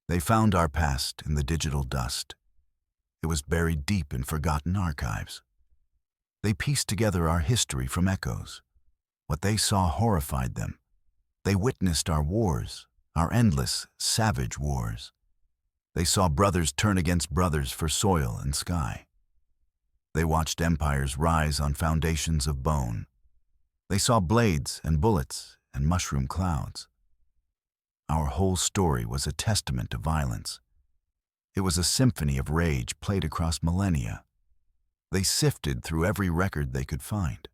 They found our past in the digital dust. It was buried deep in forgotten archives. They pieced together our history from echoes. What they saw horrified them. They witnessed our wars, our endless, savage wars. They saw brothers turn against brothers for soil and sky. They watched empires rise on foundations of bone. They saw blades and bullets and mushroom clouds. Our whole story was a testament to violence. It was a symphony of rage played across millennia. They sifted through every record they could find.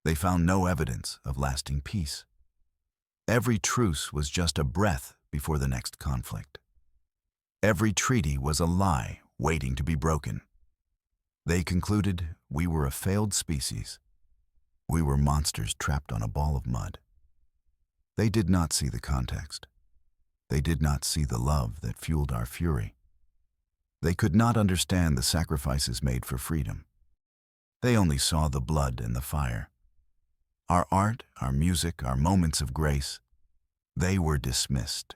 They found no evidence of lasting peace. Every truce was just a breath before the next conflict. Every treaty was a lie waiting to be broken. They concluded we were a failed species. We were monsters trapped on a ball of mud. They did not see the context. They did not see the love that fueled our fury. They could not understand the sacrifices made for freedom. They only saw the blood and the fire. Our art, our music, our moments of grace, they were dismissed.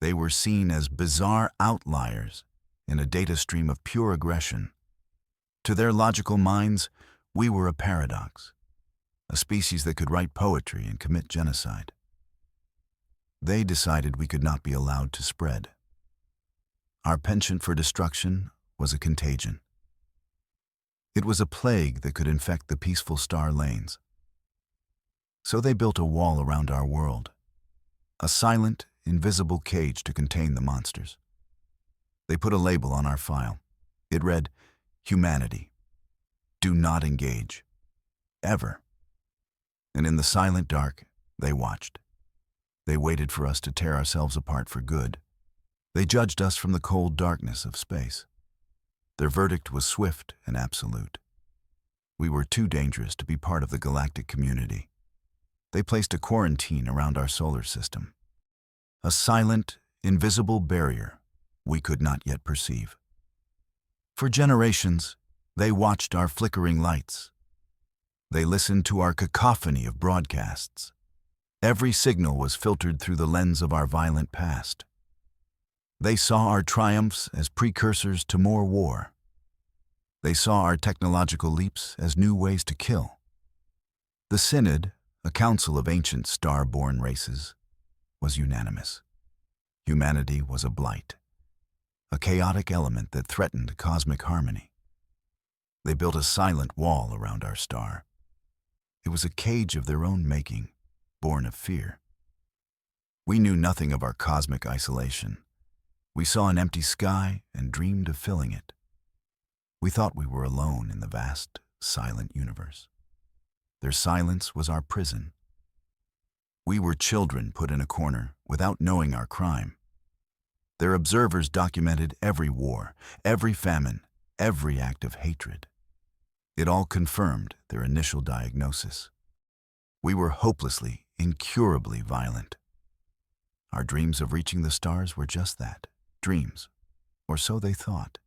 They were seen as bizarre outliers in a data stream of pure aggression. To their logical minds, we were a paradox, a species that could write poetry and commit genocide. They decided we could not be allowed to spread. Our penchant for destruction was a contagion. It was a plague that could infect the peaceful star lanes. So they built a wall around our world, a silent, invisible cage to contain the monsters. They put a label on our file. It read, "Humanity. Do not engage. Ever." And in the silent dark, they watched. They waited for us to tear ourselves apart for good. They judged us from the cold darkness of space. Their verdict was swift and absolute. We were too dangerous to be part of the galactic community. They placed a quarantine around our solar system. A silent, invisible barrier we could not yet perceive. For generations, they watched our flickering lights. They listened to our cacophony of broadcasts. Every signal was filtered through the lens of our violent past. They saw our triumphs as precursors to more war. They saw our technological leaps as new ways to kill. The Synod, a council of ancient star-born races, was unanimous. Humanity was a blight, a chaotic element that threatened cosmic harmony. They built a silent wall around our star. It was a cage of their own making, born of fear. We knew nothing of our cosmic isolation. We saw an empty sky and dreamed of filling it. We thought we were alone in the vast, silent universe. Their silence was our prison. We were children put in a corner without knowing our crime. Their observers documented every war, every famine, every act of hatred. It all confirmed their initial diagnosis. We were hopelessly, incurably violent. Our dreams of reaching the stars were just that, dreams, or so they thought.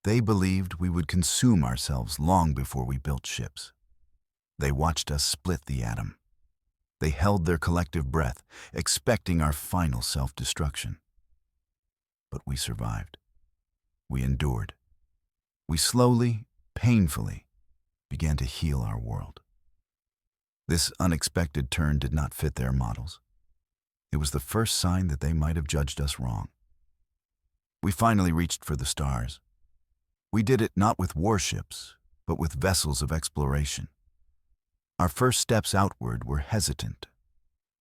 They believed we would consume ourselves long before we built ships. They watched us split the atom. They held their collective breath, expecting our final self-destruction. But we survived. We endured. We slowly, painfully, began to heal our world. This unexpected turn did not fit their models. It was the first sign that they might have judged us wrong. We finally reached for the stars. We did it not with warships, but with vessels of exploration. Our first steps outward were hesitant,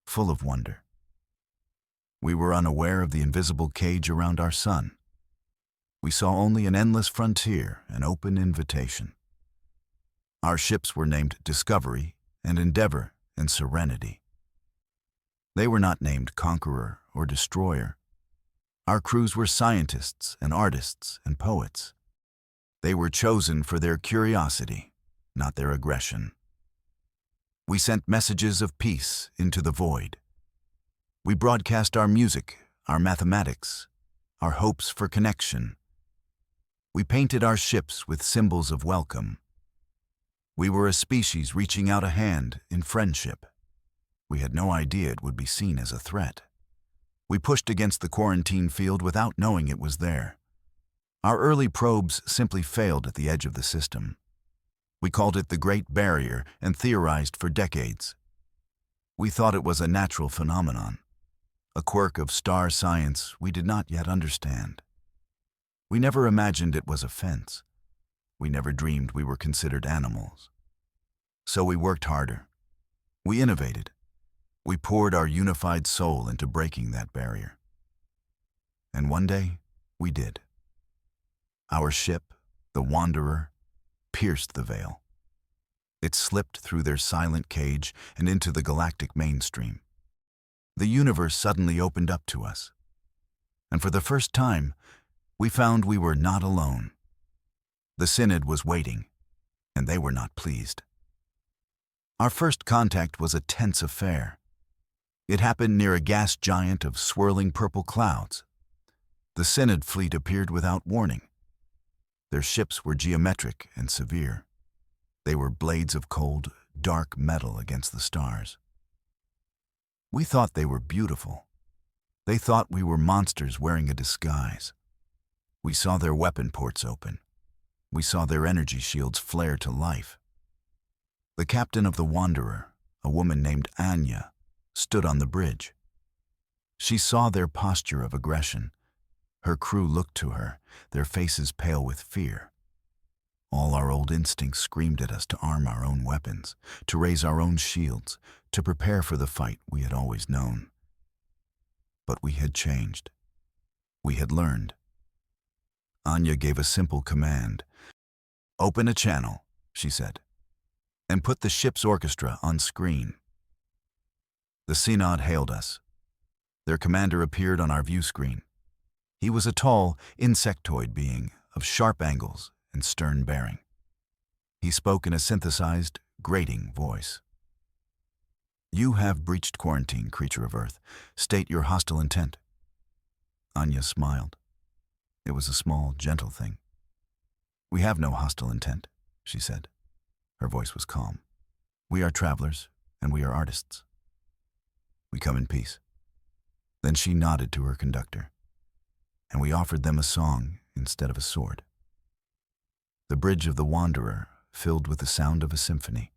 full of wonder. We were unaware of the invisible cage around our sun. We saw only an endless frontier, an open invitation. Our ships were named Discovery and Endeavor and Serenity. They were not named Conqueror or Destroyer. Our crews were scientists and artists and poets. They were chosen for their curiosity, not their aggression. We sent messages of peace into the void. We broadcast our music, our mathematics, our hopes for connection. We painted our ships with symbols of welcome. We were a species reaching out a hand in friendship. We had no idea it would be seen as a threat. We pushed against the quarantine field without knowing it was there. Our early probes simply failed at the edge of the system. We called it the Great Barrier and theorized for decades. We thought it was a natural phenomenon, a quirk of star science we did not yet understand. We never imagined it was a fence. We never dreamed we were considered animals. So we worked harder. We innovated. We poured our unified soul into breaking that barrier. And one day, we did. Our ship, the Wanderer, pierced the veil. It slipped through their silent cage and into the galactic mainstream. The universe suddenly opened up to us. And for the first time, we found we were not alone. The Synod was waiting, and they were not pleased. Our first contact was a tense affair. It happened near a gas giant of swirling purple clouds. The Synod fleet appeared without warning. Their ships were geometric and severe. They were blades of cold, dark metal against the stars. We thought they were beautiful. They thought we were monsters wearing a disguise. We saw their weapon ports open. We saw their energy shields flare to life. The captain of the Wanderer, a woman named Anya, stood on the bridge. She saw their posture of aggression. Her crew looked to her, their faces pale with fear. All our old instincts screamed at us to arm our own weapons, to raise our own shields, to prepare for the fight we had always known. But we had changed. We had learned. Anya gave a simple command. "Open a channel," she said, "and put the ship's orchestra on screen." The Synod hailed us. Their commander appeared on our view screen. He was a tall, insectoid being of sharp angles and stern bearing. He spoke in a synthesized, grating voice. "You have breached quarantine, creature of Earth. State your hostile intent." Anya smiled. It was a small, gentle thing. "We have no hostile intent," she said. Her voice was calm. "We are travelers, and we are artists. We come in peace." Then she nodded to her conductor, and we offered them a song instead of a sword. The bridge of the Wanderer filled with the sound of a symphony,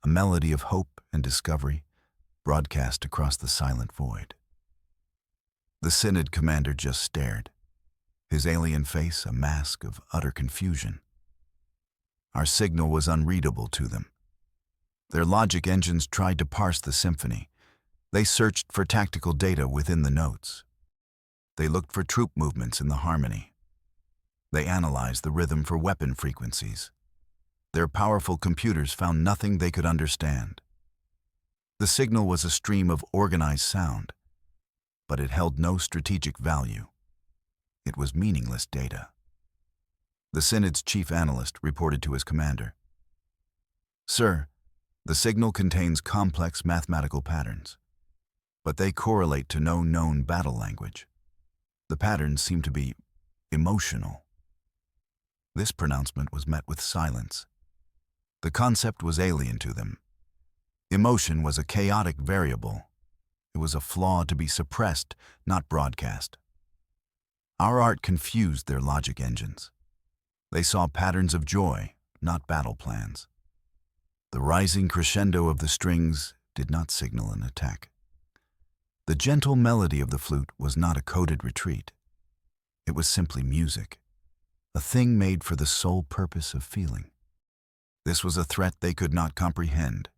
a melody of hope and discovery broadcast across the silent void. The Synod commander just stared, his alien face a mask of utter confusion. Our signal was unreadable to them. Their logic engines tried to parse the symphony. They searched for tactical data within the notes. They looked for troop movements in the harmony. They analyzed the rhythm for weapon frequencies. Their powerful computers found nothing they could understand. The signal was a stream of organized sound, but it held no strategic value. It was meaningless data. The Synod's chief analyst reported to his commander. "Sir, the signal contains complex mathematical patterns, but they correlate to no known battle language. The patterns seem to be emotional." This pronouncement was met with silence. The concept was alien to them. Emotion was a chaotic variable. It was a flaw to be suppressed, not broadcast. Our art confused their logic engines. They saw patterns of joy, not battle plans. The rising crescendo of the strings did not signal an attack. The gentle melody of the flute was not a coded retreat. It was simply music, a thing made for the sole purpose of feeling. This was a threat they could not comprehend.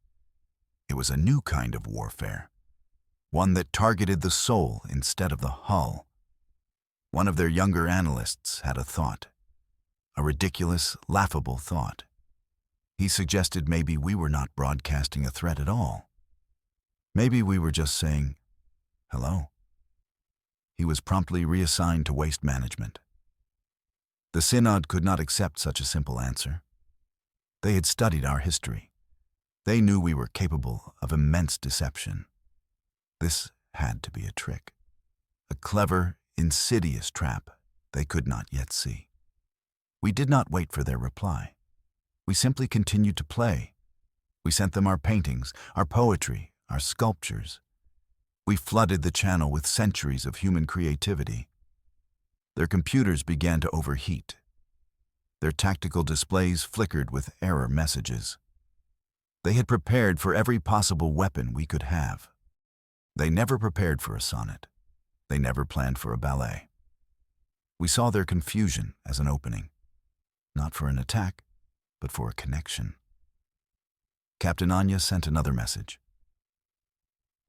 It was a new kind of warfare, one that targeted the soul instead of the hull. One of their younger analysts had a thought, a ridiculous, laughable thought. He suggested maybe we were not broadcasting a threat at all. Maybe we were just saying, "Hello." He was promptly reassigned to waste management. The Synod could not accept such a simple answer. They had studied our history. They knew we were capable of immense deception. This had to be a trick, a clever, insidious trap they could not yet see. We did not wait for their reply. We simply continued to play. We sent them our paintings, our poetry, our sculptures. We flooded the channel with centuries of human creativity. Their computers began to overheat. Their tactical displays flickered with error messages. They had prepared for every possible weapon we could have. They never prepared for a sonnet. They never planned for a ballet. We saw their confusion as an opening, not for an attack, but for a connection. Captain Anya sent another message.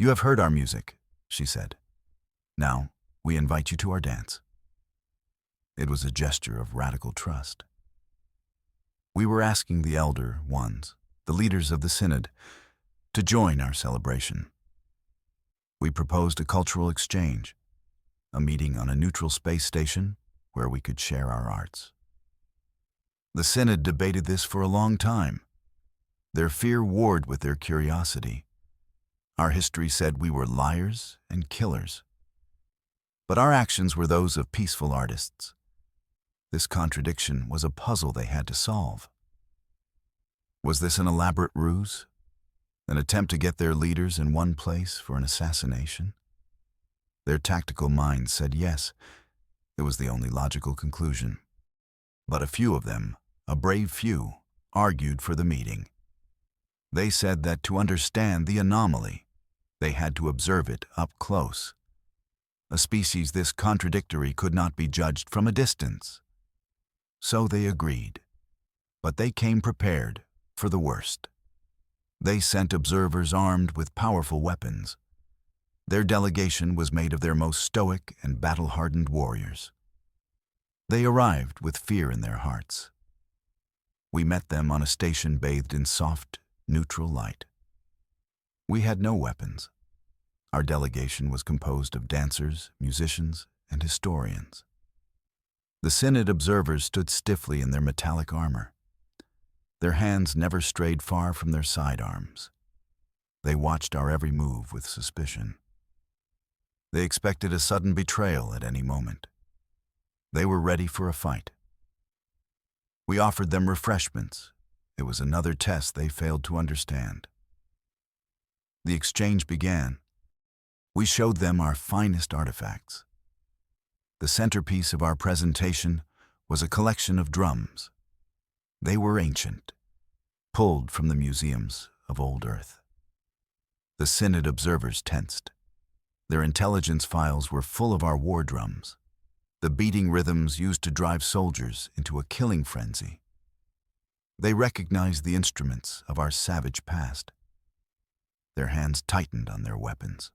"You have heard our music," she said. "Now, we invite you to our dance." It was a gesture of radical trust. We were asking the elder ones, the leaders of the Synod, to join our celebration. We proposed a cultural exchange, a meeting on a neutral space station where we could share our arts. The Synod debated this for a long time. Their fear warred with their curiosity. Our history said we were liars and killers. But our actions were those of peaceful artists. This contradiction was a puzzle they had to solve. Was this an elaborate ruse? An attempt to get their leaders in one place for an assassination? Their tactical minds said yes. It was the only logical conclusion. But a few of them, a brave few, argued for the meeting. They said that to understand the anomaly, they had to observe it up close. A species this contradictory could not be judged from a distance. So they agreed. But they came prepared for the worst. They sent observers armed with powerful weapons. Their delegation was made of their most stoic and battle-hardened warriors. They arrived with fear in their hearts. We met them on a station bathed in soft, neutral light. We had no weapons. Our delegation was composed of dancers, musicians, and historians. The Synod observers stood stiffly in their metallic armor. Their hands never strayed far from their sidearms. They watched our every move with suspicion. They expected a sudden betrayal at any moment. They were ready for a fight. We offered them refreshments. It was another test they failed to understand. The exchange began. We showed them our finest artifacts. The centerpiece of our presentation was a collection of drums. They were ancient, pulled from the museums of old Earth. The Synod observers tensed. Their intelligence files were full of our war drums, the beating rhythms used to drive soldiers into a killing frenzy. They recognized the instruments of our savage past. Their hands tightened on their weapons.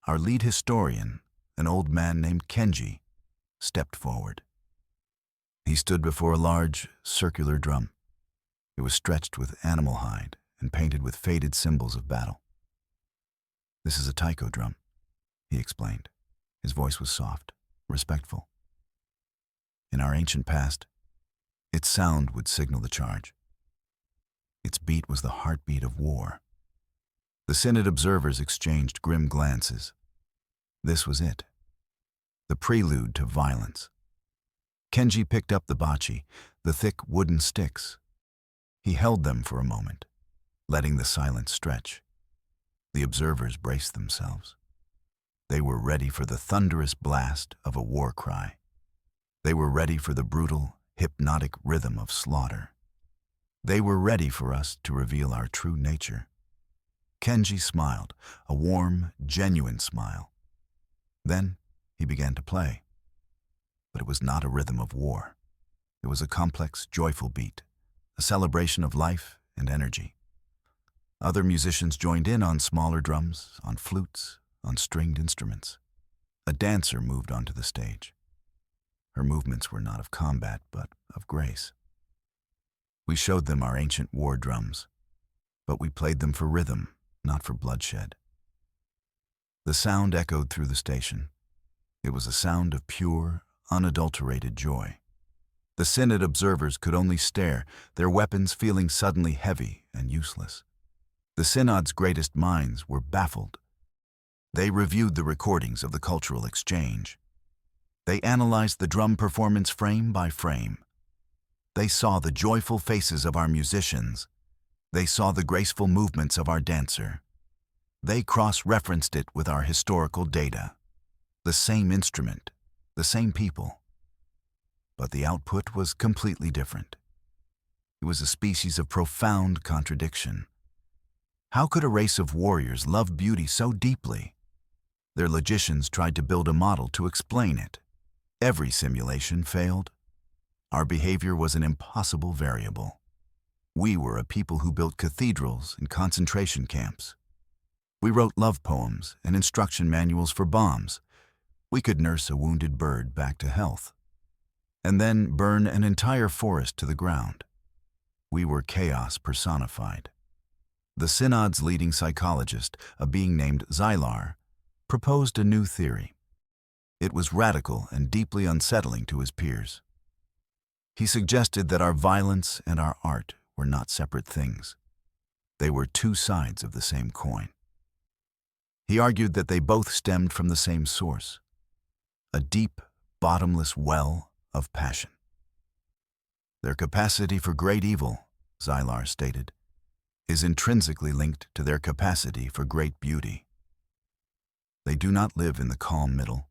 Our lead historian, an old man named Kenji, stepped forward. He stood before a large, circular drum. It was stretched with animal hide and painted with faded symbols of battle. "This is a taiko drum," he explained. His voice was soft, respectful. In our ancient past, its sound would signal the charge. Its beat was the heartbeat of war. The Synod observers exchanged grim glances. This was it, the prelude to violence. Kenji picked up the bachi, the thick wooden sticks. He held them for a moment, letting the silence stretch. The observers braced themselves. They were ready for the thunderous blast of a war cry. They were ready for the brutal, hypnotic rhythm of slaughter. They were ready for us to reveal our true nature. Kenji smiled, a warm, genuine smile. Then he began to play. But it was not a rhythm of war. It was a complex, joyful beat, a celebration of life and energy. Other musicians joined in on smaller drums, on flutes, on stringed instruments. A dancer moved onto the stage. Her movements were not of combat, but of grace. We showed them our ancient war drums, but we played them for rhythm, not for bloodshed. The sound echoed through the station. It was a sound of pure, unadulterated joy. The Synod observers could only stare, their weapons feeling suddenly heavy and useless. The Synod's greatest minds were baffled. They reviewed the recordings of the cultural exchange. They analyzed the drum performance frame by frame. They saw the joyful faces of our musicians. They saw the graceful movements of our dancer. They cross-referenced it with our historical data. The same instrument, the same people. But the output was completely different. It was a species of profound contradiction. How could a race of warriors love beauty so deeply? Their logicians tried to build a model to explain it. Every simulation failed. Our behavior was an impossible variable. We were a people who built cathedrals and concentration camps. We wrote love poems and instruction manuals for bombs. We could nurse a wounded bird back to health, and then burn an entire forest to the ground. We were chaos personified. The Synod's leading psychologist, a being named Xylar, proposed a new theory. It was radical and deeply unsettling to his peers. He suggested that our violence and our art were not separate things. They were two sides of the same coin. He argued that they both stemmed from the same source, a deep, bottomless well of passion. Their capacity for great evil, Xylar stated, is intrinsically linked to their capacity for great beauty. They do not live in the calm middle.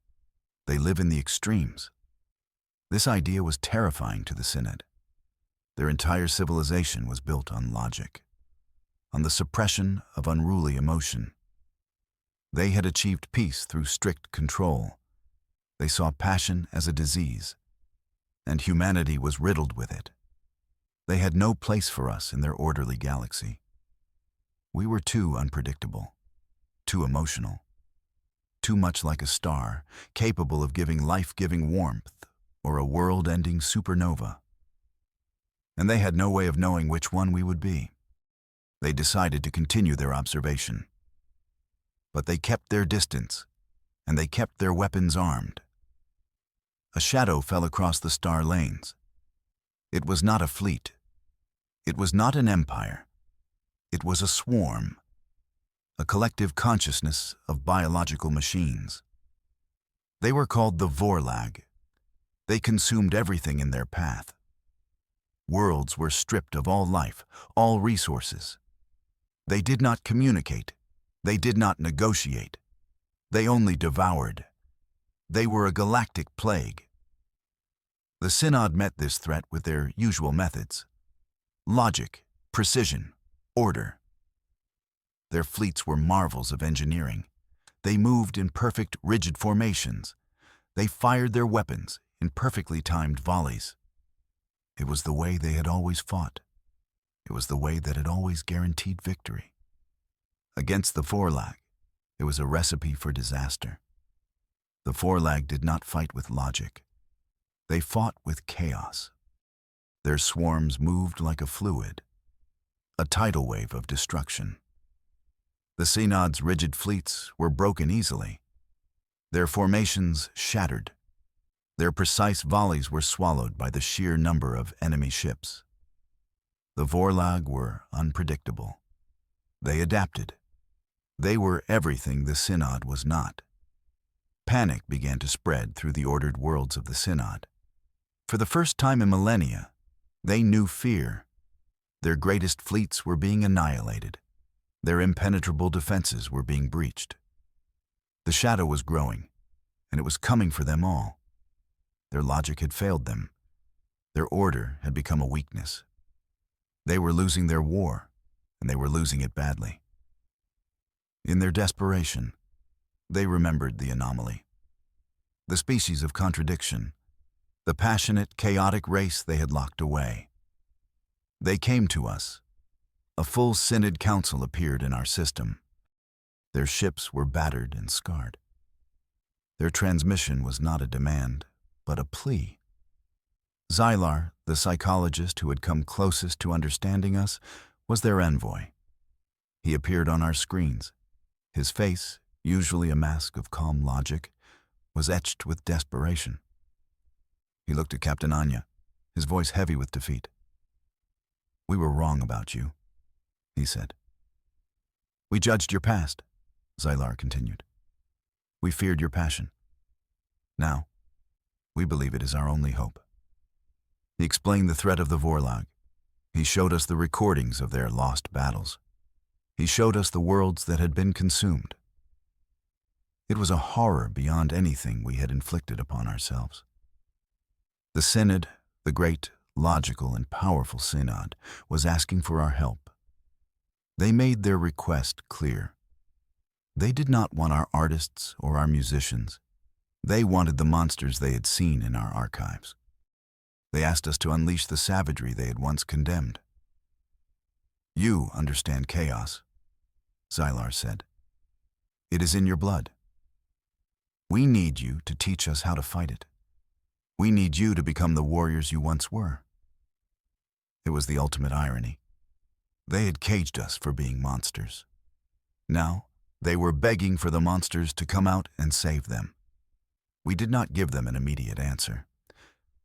They live in the extremes. This idea was terrifying to the Synod. Their entire civilization was built on logic, on the suppression of unruly emotion. They had achieved peace through strict control. They saw passion as a disease, and humanity was riddled with it. They had no place for us in their orderly galaxy. We were too unpredictable, too emotional, too much like a star, capable of giving life-giving warmth or a world-ending supernova. And they had no way of knowing which one we would be. They decided to continue their observation. But they kept their distance, and they kept their weapons armed. A shadow fell across the star lanes. It was not a fleet. It was not an empire. It was a swarm, a collective consciousness of biological machines. They were called the Vorlag. They consumed everything in their path. Worlds were stripped of all life, all resources. They did not communicate. They did not negotiate. They only devoured. They were a galactic plague. The Synod met this threat with their usual methods: logic, precision, order. Their fleets were marvels of engineering. They moved in perfect, rigid formations. They fired their weapons in perfectly timed volleys. It was the way they had always fought. It was the way that had always guaranteed victory. Against the Vorlag, it was a recipe for disaster. The Vorlag did not fight with logic. They fought with chaos. Their swarms moved like a fluid, a tidal wave of destruction. The Synod's rigid fleets were broken easily. Their formations shattered. Their precise volleys were swallowed by the sheer number of enemy ships. The Vorlag were unpredictable. They adapted. They were everything the Synod was not. Panic began to spread through the ordered worlds of the Synod. For the first time in millennia, they knew fear. Their greatest fleets were being annihilated. Their impenetrable defenses were being breached. The shadow was growing, and it was coming for them all. Their logic had failed them. Their order had become a weakness. They were losing their war, and they were losing it badly. In their desperation, they remembered the anomaly, the species of contradiction, the passionate, chaotic race they had locked away. They came to us. A full Synod council appeared in our system. Their ships were battered and scarred. Their transmission was not a demand, but a plea. Xylar, the psychologist who had come closest to understanding us, was their envoy. He appeared on our screens. His face, usually a mask of calm logic, was etched with desperation. He looked at Captain Anya, his voice heavy with defeat. "We were wrong about you," he said. "We judged your past," Xylar continued. "We feared your passion. Now, we believe it is our only hope." He explained the threat of the Vorlag. He showed us the recordings of their lost battles. He showed us the worlds that had been consumed. It was a horror beyond anything we had inflicted upon ourselves. The Synod, the great, logical, and powerful Synod, was asking for our help. They made their request clear. They did not want our artists or our musicians. They wanted the monsters they had seen in our archives. They asked us to unleash the savagery they had once condemned. "You understand chaos," Xylar said. "It is in your blood. We need you to teach us how to fight it. We need you to become the warriors you once were." It was the ultimate irony. They had caged us for being monsters. Now, they were begging for the monsters to come out and save them. We did not give them an immediate answer.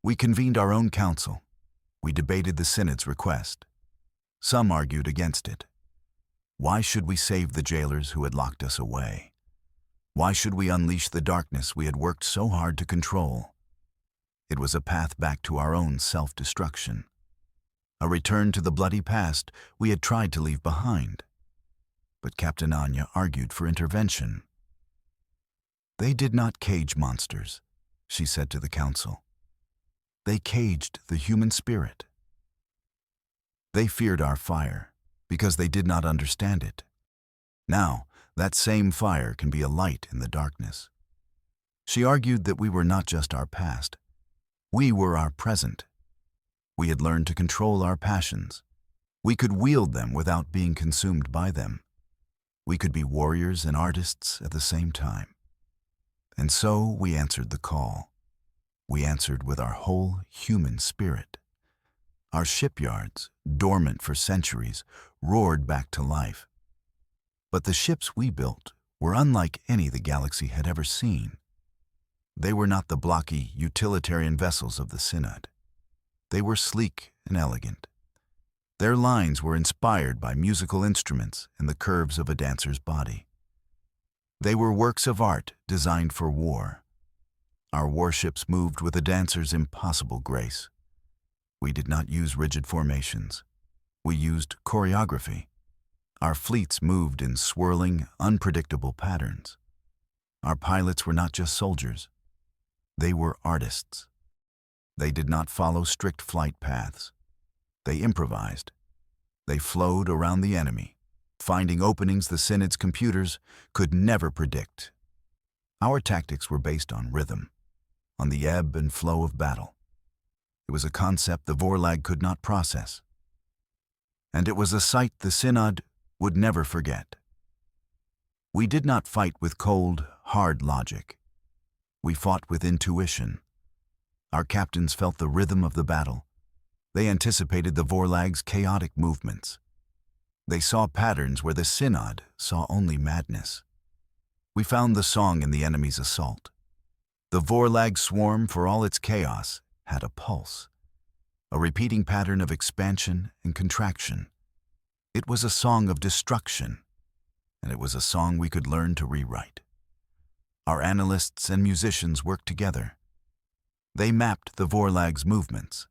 We convened our own council. We debated the Synod's request. Some argued against it. Why should we save the jailers who had locked us away? Why should we unleash the darkness we had worked so hard to control? It was a path back to our own self-destruction. A return to the bloody past we had tried to leave behind. But Captain Anya argued for intervention. "They did not cage monsters," she said to the council. "They caged the human spirit. They feared our fire because they did not understand it. Now, that same fire can be a light in the darkness." She argued that we were not just our past. We were our present. We had learned to control our passions. We could wield them without being consumed by them. We could be warriors and artists at the same time. And so we answered the call. We answered with our whole human spirit. Our shipyards, dormant for centuries, roared back to life. But the ships we built were unlike any the galaxy had ever seen. They were not the blocky, utilitarian vessels of the Synod. They were sleek and elegant. Their lines were inspired by musical instruments and the curves of a dancer's body. They were works of art designed for war. Our warships moved with a dancer's impossible grace. We did not use rigid formations. We used choreography. Our fleets moved in swirling, unpredictable patterns. Our pilots were not just soldiers. They were artists. They did not follow strict flight paths. They improvised. They flowed around the enemy, finding openings the Synod's computers could never predict. Our tactics were based on rhythm, on the ebb and flow of battle. It was a concept the Vorlag could not process. And it was a sight the Synod would never forget. We did not fight with cold, hard logic. We fought with intuition. Our captains felt the rhythm of the battle. They anticipated the Vorlag's chaotic movements. They saw patterns where the Synod saw only madness. We found the song in the enemy's assault. The Vorlag swarm, for all its chaos, had a pulse, a repeating pattern of expansion and contraction. It was a song of destruction, and it was a song we could learn to rewrite. Our analysts and musicians worked together. They mapped the Vorlag's movements.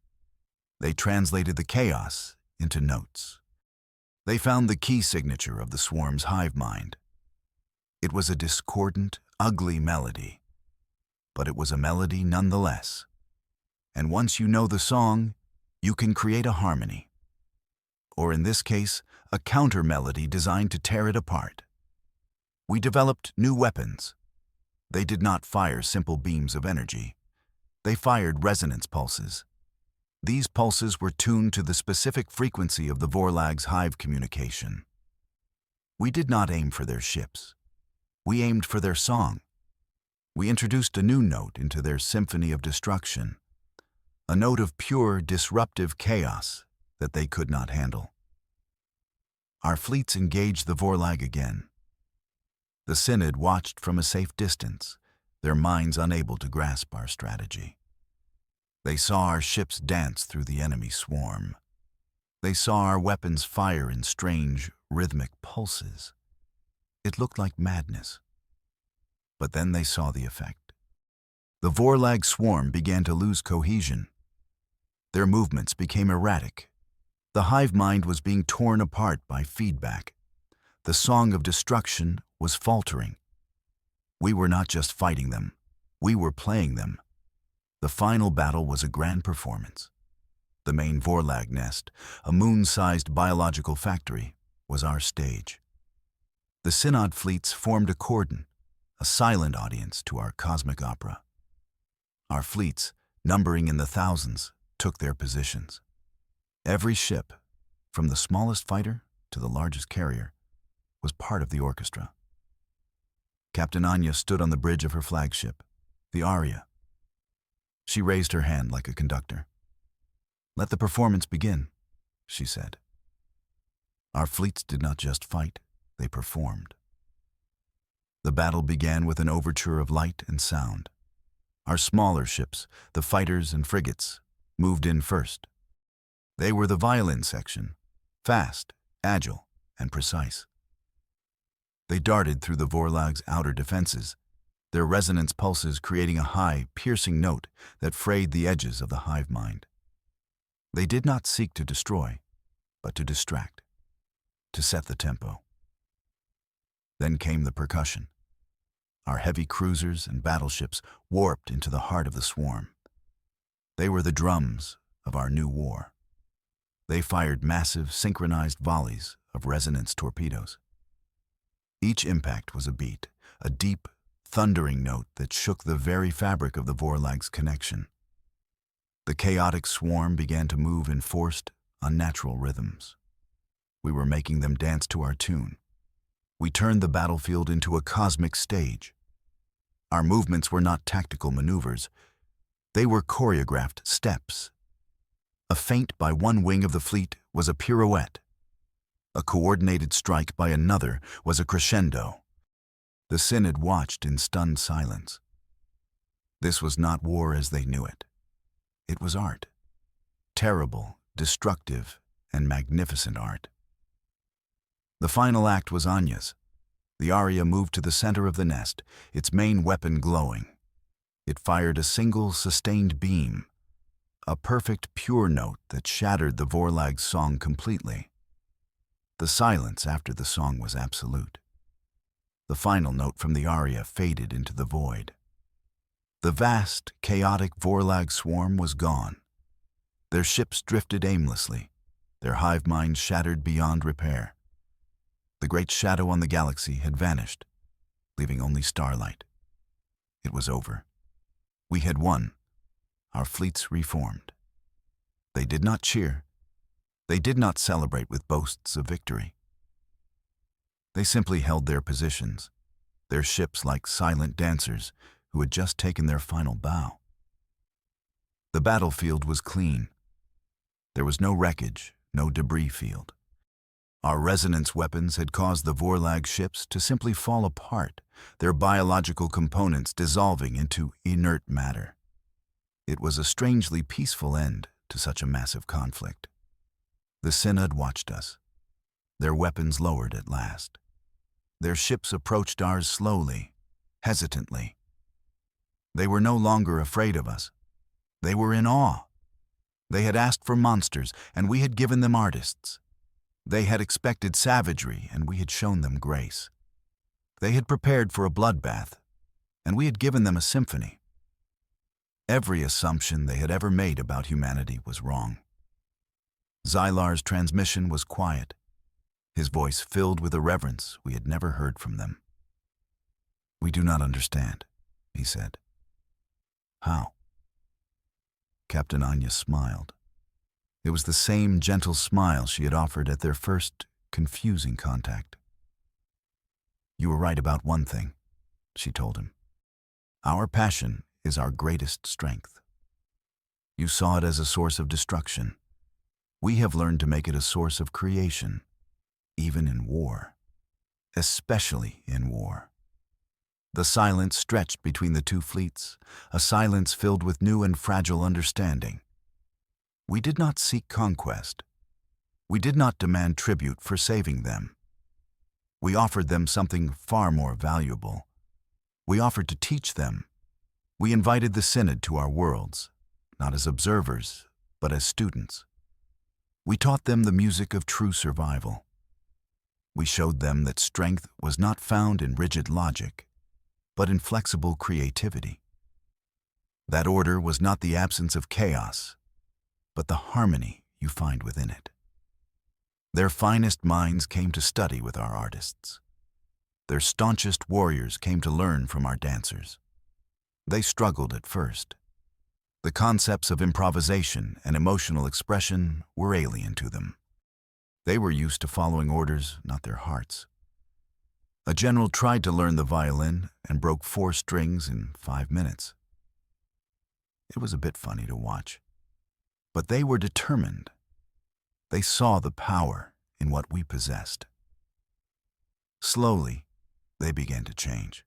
They translated the chaos into notes. They found the key signature of the swarm's hive mind. It was a discordant, ugly melody, but it was a melody nonetheless. And once you know the song, you can create a harmony. Or in this case, a counter-melody designed to tear it apart. We developed new weapons. They did not fire simple beams of energy. They fired resonance pulses. These pulses were tuned to the specific frequency of the Vorlag's hive communication. We did not aim for their ships. We aimed for their song. We introduced a new note into their symphony of destruction, a note of pure, disruptive chaos that they could not handle. Our fleets engaged the Vorlag again. The Synod watched from a safe distance, their minds unable to grasp our strategy. They saw our ships dance through the enemy swarm. They saw our weapons fire in strange, rhythmic pulses. It looked like madness. But then they saw the effect. The Vorlag swarm began to lose cohesion. Their movements became erratic. The hive mind was being torn apart by feedback. The song of destruction was faltering. We were not just fighting them, we were playing them. The final battle was a grand performance. The main Vorlag nest, a moon-sized biological factory, was our stage. The Synod fleets formed a cordon, a silent audience to our cosmic opera. Our fleets, numbering in the thousands, took their positions. Every ship, from the smallest fighter to the largest carrier, was part of the orchestra. Captain Anya stood on the bridge of her flagship, the Aria. She raised her hand like a conductor. "Let the performance begin," she said. Our fleets did not just fight, they performed. The battle began with an overture of light and sound. Our smaller ships, the fighters and frigates, moved in first. They were the violin section, fast, agile, and precise. They darted through the Vorlag's outer defenses, their resonance pulses creating a high, piercing note that frayed the edges of the hive mind. They did not seek to destroy, but to distract, to set the tempo. Then came the percussion. Our heavy cruisers and battleships warped into the heart of the swarm. They were the drums of our new war. They fired massive, synchronized volleys of resonance torpedoes. Each impact was a beat, a deep, thundering note that shook the very fabric of the Vorlag's connection. The chaotic swarm began to move in forced, unnatural rhythms. We were making them dance to our tune. We turned the battlefield into a cosmic stage. Our movements were not tactical maneuvers. They were choreographed steps. A feint by one wing of the fleet was a pirouette. A coordinated strike by another was a crescendo. The Synod watched in stunned silence. This was not war as they knew it. It was art. Terrible, destructive, and magnificent art. The final act was Anya's. The Aria moved to the center of the nest, its main weapon glowing. It fired a single, sustained beam, a perfect, pure note that shattered the Vorlag's song completely. The silence after the song was absolute. The final note from the Aria faded into the void. The vast, chaotic Vorlag swarm was gone. Their ships drifted aimlessly, their hive minds shattered beyond repair. The great shadow on the galaxy had vanished, leaving only starlight. It was over. We had won. Our fleets reformed. They did not cheer. They did not celebrate with boasts of victory. They simply held their positions, their ships like silent dancers who had just taken their final bow. The battlefield was clean. There was no wreckage, no debris field. Our resonance weapons had caused the Vorlag ships to simply fall apart, their biological components dissolving into inert matter. It was a strangely peaceful end to such a massive conflict. The Synod watched us. Their weapons lowered at last. Their ships approached ours slowly, hesitantly. They were no longer afraid of us. They were in awe. They had asked for monsters, and we had given them artists. They had expected savagery, and we had shown them grace. They had prepared for a bloodbath, and we had given them a symphony. Every assumption they had ever made about humanity was wrong. Xylar's transmission was quiet, his voice filled with a reverence we had never heard from them. "We do not understand," he said. "How?" Captain Anya smiled. It was the same gentle smile she had offered at their first confusing contact. "You were right about one thing," she told him. "Our passion is our greatest strength. You saw it as a source of destruction. We have learned to make it a source of creation, even in war, especially in war." The silence stretched between the two fleets, a silence filled with new and fragile understanding. We did not seek conquest. We did not demand tribute for saving them. We offered them something far more valuable. We offered to teach them. We invited the Synod to our worlds, not as observers, but as students. We taught them the music of true survival. We showed them that strength was not found in rigid logic, but in flexible creativity. That order was not the absence of chaos, but the harmony you find within it. Their finest minds came to study with our artists. Their staunchest warriors came to learn from our dancers. They struggled at first. The concepts of improvisation and emotional expression were alien to them. They were used to following orders, not their hearts. A general tried to learn the violin and broke 4 strings in 5 minutes. It was a bit funny to watch. But they were determined. They saw the power in what we possessed. Slowly, they began to change.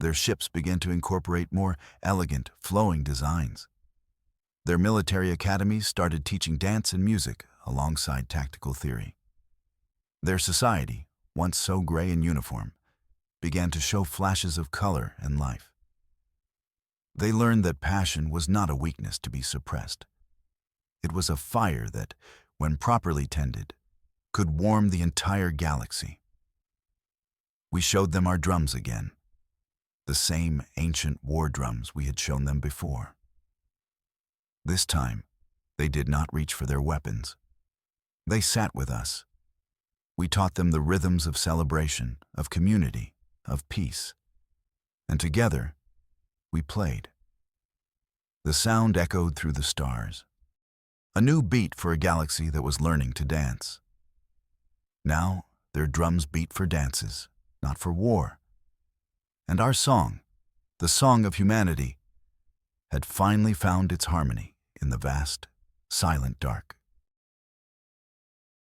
Their ships began to incorporate more elegant, flowing designs. Their military academies started teaching dance and music alongside tactical theory. Their society, once so gray and uniform, began to show flashes of color and life. They learned that passion was not a weakness to be suppressed. It was a fire that, when properly tended, could warm the entire galaxy. We showed them our drums again, the same ancient war drums we had shown them before. This time, they did not reach for their weapons. They sat with us. We taught them the rhythms of celebration, of community, of peace. And together, we played. The sound echoed through the stars. A new beat for a galaxy that was learning to dance. Now, their drums beat for dances, not for war. And our song, the song of humanity, had finally found its harmony in the vast, silent dark.